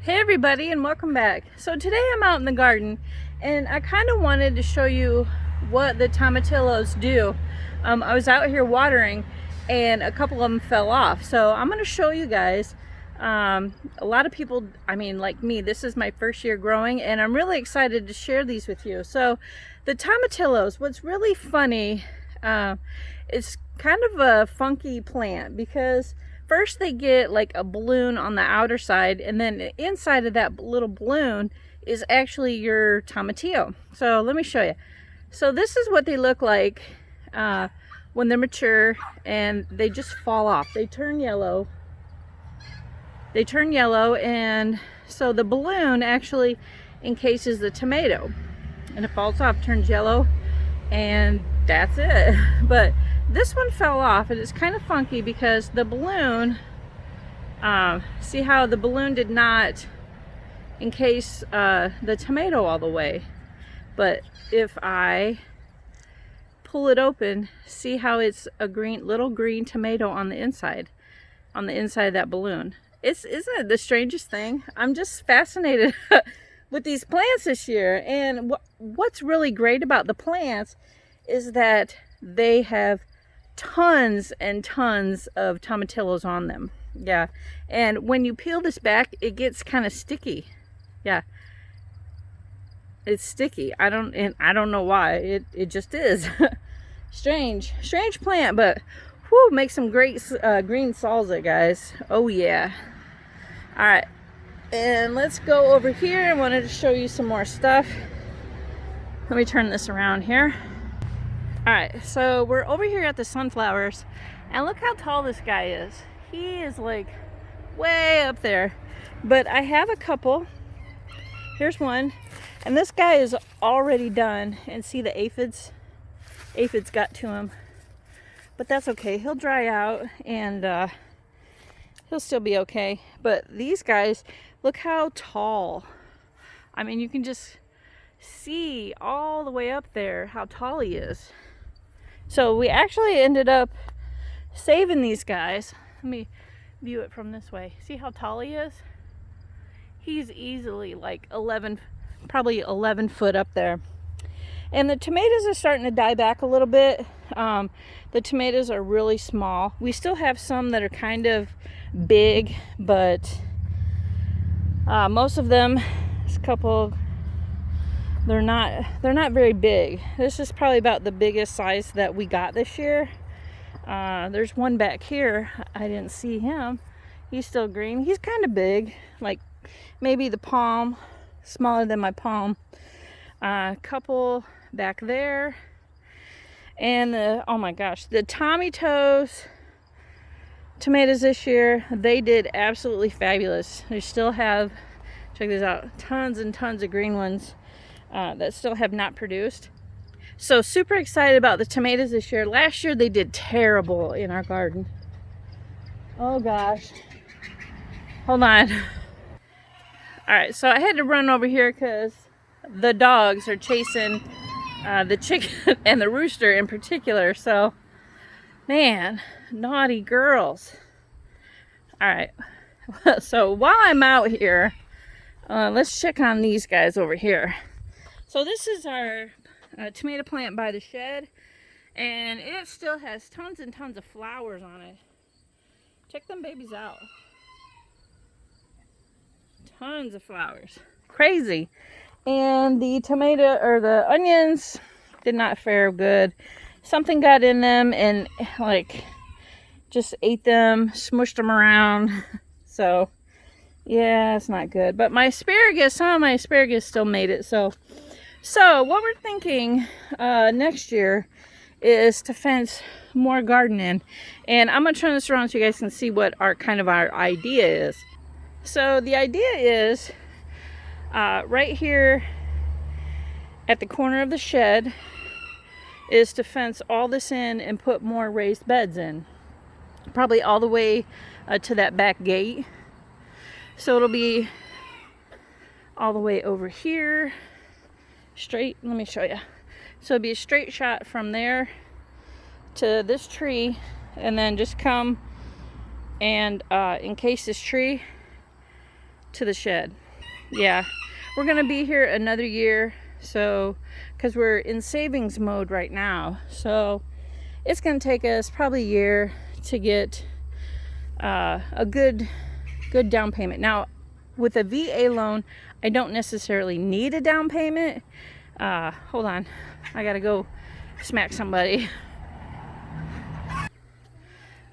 Hey everybody, and welcome back. So today I'm out in the garden and I kind of wanted to show you what the tomatillos do. I was out here watering and a couple of them fell off, so I'm going to show you guys. A lot of people, like me, this is my first year growing and I'm really excited to share these with you. So the tomatillos, what's really funny, it's kind of a funky plant because first they get like a balloon on the outer side, and then inside of that little balloon is actually your tomatillo. So let me show you. So this is what they look like when they're mature, and they just fall off. They turn yellow. And so the balloon actually encases the tomato, and it falls off, turns yellow, and that's it. But this one fell off, and it's kind of funky because the balloon, see how the balloon did not encase the tomato all the way. But if I pull it open, see how it's a little green tomato on the inside of that balloon. Isn't it the strangest thing? I'm just fascinated with these plants this year. And what's really great about the plants is that they have tons and tons of tomatillos on them. Yeah, and when you peel this back, it gets kind of sticky. Yeah, it's sticky. I don't know why. It just is. strange plant, but whoo, make some great green salsa, guys. Oh yeah. All right, and let's go over here. I wanted to show you some more stuff. Let me turn this around here. Alright, so we're over here at the sunflowers, and look how tall this guy is. He is like way up there. But I have a couple. Here's one, and this guy is already done, and see the aphids? Aphids got to him. But that's okay, he'll dry out, and he'll still be okay. But these guys, look how tall. I mean, you can just see all the way up there how tall he is. So we actually ended up saving these guys. Let me view it from this way. See how tall he is? He's easily like probably 11 foot up there. And the tomatoes are starting to die back a little bit. The tomatoes are really small. We still have some that are kind of big, but most of them, this couple, they're not very big. This is probably about the biggest size that we got this year. There's one back here. I didn't see him. He's still green. He's kind of big, like maybe the palm, smaller than my palm. A couple back there. And oh my gosh, the tomatoes tomatoes this year, they did absolutely fabulous. They still have, check this out, tons and tons of green ones that still have not produced. So super excited about the tomatoes this year. Last year they did terrible in our garden. Oh gosh. Hold on. Alright, so I had to run over here because the dogs are chasing the chicken and the rooster in particular. So, man, naughty girls. Alright, so while I'm out here, let's check on these guys over here. So this is our tomato plant by the shed, and it still has tons and tons of flowers on it. Check them babies out. Tons of flowers. Crazy. And the tomato, or the onions, did not fare good. Something got in them and like just ate them, smushed them around. So yeah, it's not good. But my asparagus, some of my asparagus still made it. So what we're thinking next year is to fence more garden in. And I'm going to turn this around so you guys can see what our idea is. So the idea is right here at the corner of the shed is to fence all this in and put more raised beds in. Probably all the way to that back gate. So it'll be all the way over here. Straight, let me show you. So it'll be a straight shot from there to this tree, and then just come and encase this tree to the shed. Yeah, we're gonna be here another year, so because we're in savings mode right now, so it's gonna take us probably a year to get a good down payment. Now with a VA loan, I don't necessarily need a down payment. Hold on, I gotta go smack somebody.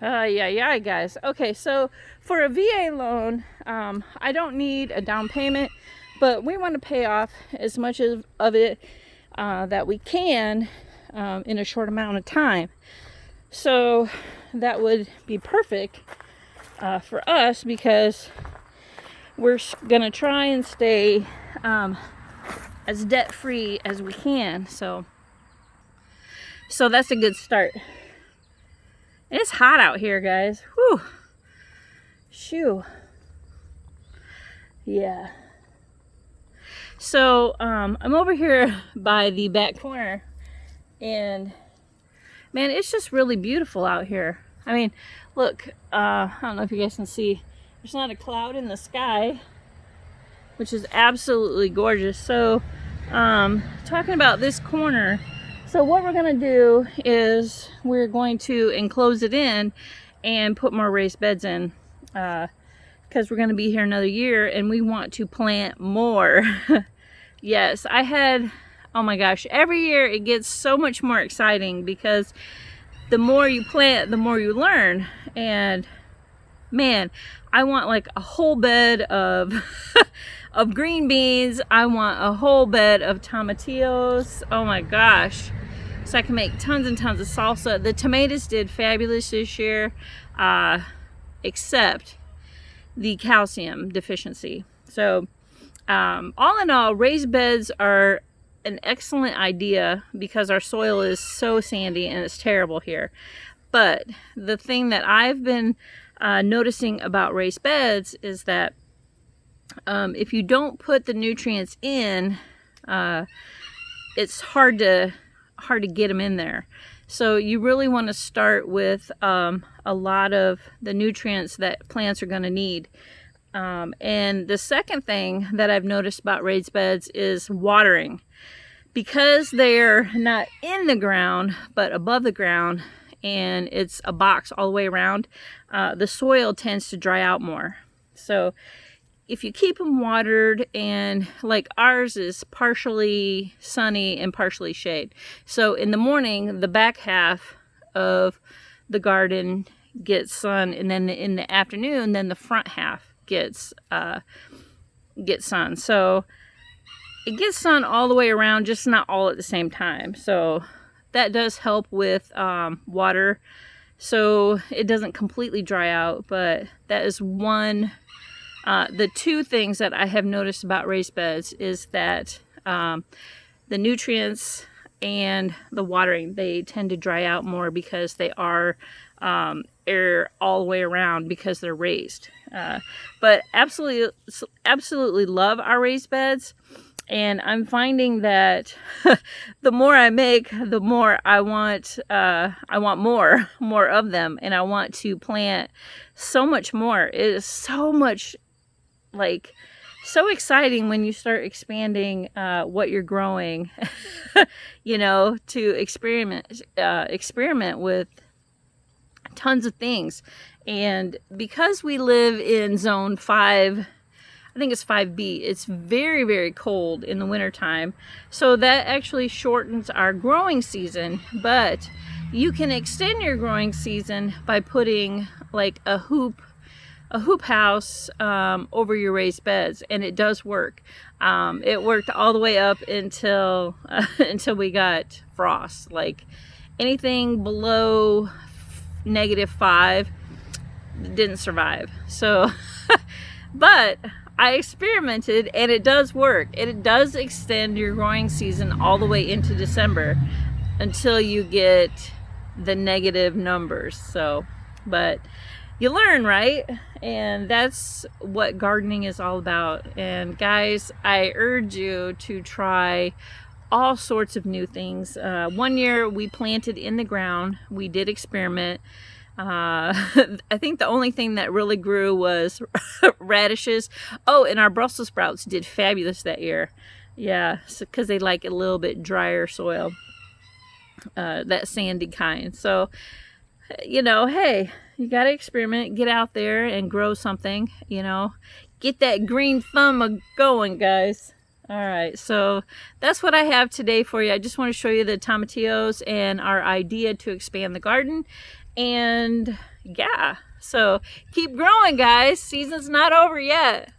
Yeah, guys. Okay, so for a VA loan, I don't need a down payment, but we want to pay off as much of it that we can in a short amount of time. So that would be perfect for us, because we're gonna try and stay as debt-free as we can. So that's a good start. It's hot out here, guys. Whew. Shoo. Yeah. So I'm over here by the back corner, and man, it's just really beautiful out here. I mean, look, I don't know if you guys can see, there's not a cloud in the sky, which is absolutely gorgeous. So talking about this corner, so what we're going to do is we're going to enclose it in and put more raised beds in, because we're going to be here another year and we want to plant more. Yes, oh my gosh, every year it gets so much more exciting, because the more you plant, the more you learn. And man, I want like a whole bed of of green beans. I want a whole bed of tomatillos. Oh my gosh. So I can make tons and tons of salsa. The tomatoes did fabulous this year, except the calcium deficiency. So all in all, raised beds are an excellent idea, because our soil is so sandy and it's terrible here. But the thing that I've been noticing about raised beds is that if you don't put the nutrients in, it's hard to get them in there. So you really want to start with a lot of the nutrients that plants are going to need. And the second thing that I've noticed about raised beds is watering. Because they're not in the ground but above the ground, and it's a box all the way around, the soil tends to dry out more. So if you keep them watered, and like ours is partially sunny and partially shade, so in the morning the back half of the garden gets sun, and then in the afternoon then the front half gets sun. So it gets sun all the way around, just not all at the same time. So that does help with water, so it doesn't completely dry out. But that is one, the two things that I have noticed about raised beds is that the nutrients and the watering, they tend to dry out more because they are air all the way around, because they're raised. But absolutely love our raised beds. And I'm finding that the more I make, the more I want more of them, and I want to plant so much more. It is so much, like, so exciting when you start expanding what you're growing, you know, to experiment with tons of things. And because we live in zone 5, I think it's 5B, it's very, very cold in the wintertime. So that actually shortens our growing season. But you can extend your growing season by putting like a hoop house over your raised beds, and it does work. It worked all the way up until we got frost. Like anything below -5 didn't survive. So but I experimented, and it does work. It does extend your growing season all the way into December until you get the negative numbers. So, but you learn, right? And that's what gardening is all about. And guys, I urge you to try all sorts of new things. One year we planted in the ground. We did experiment. I think the only thing that really grew was radishes. Oh, and our Brussels sprouts did fabulous that year. Yeah, because they like a little bit drier soil, that sandy kind. So, you know, hey, you got to experiment, get out there and grow something, you know, get that green thumb going, guys. All right, so that's what I have today for you. I just want to show you the tomatillos and our idea to expand the garden. And yeah, so keep growing, guys. Season's not over yet.